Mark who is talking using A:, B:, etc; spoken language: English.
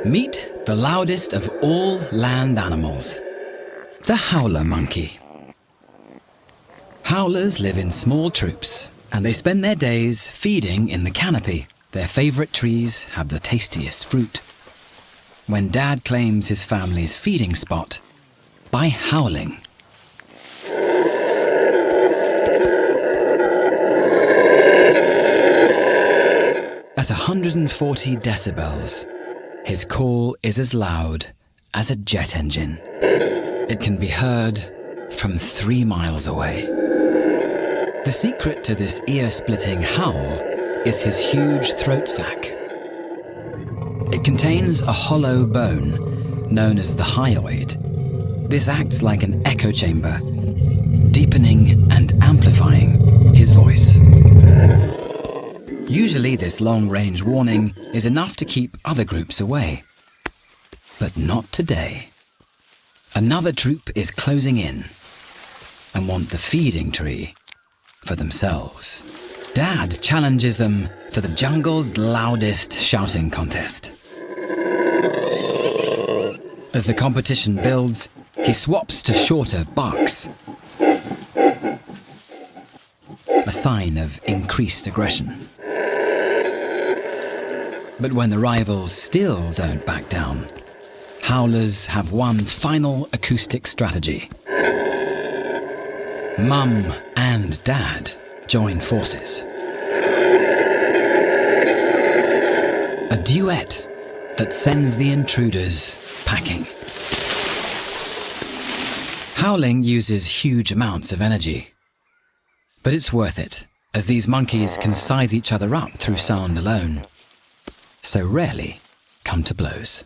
A: Meet the loudest of all land animals, the howler monkey. Howlers live in small troops, and they spend their days feeding in the canopy. Their favorite trees have the tastiest fruit. When Dad claims his family's feeding spot by howling. At 140 decibels, his call is as loud as a jet engine. It can be heard from 3 miles away. The secret to this ear-splitting howl is his huge throat sac. It contains a hollow bone known as the hyoid. This acts like an echo chamber, deepening and amplifying his voice. Usually this long-range warning is enough to keep other groups away. But not today. Another troop is closing in and want the feeding tree for themselves. Dad challenges them to the jungle's loudest shouting contest. As the competition builds, he swaps to shorter barks, a sign of increased aggression. But when the rivals still don't back down, howlers have one final acoustic strategy. Mum and Dad join forces. A duet that sends the intruders packing. Howling uses huge amounts of energy, but it's worth it, as these monkeys can size each other up through sound alone, so rarely come to blows.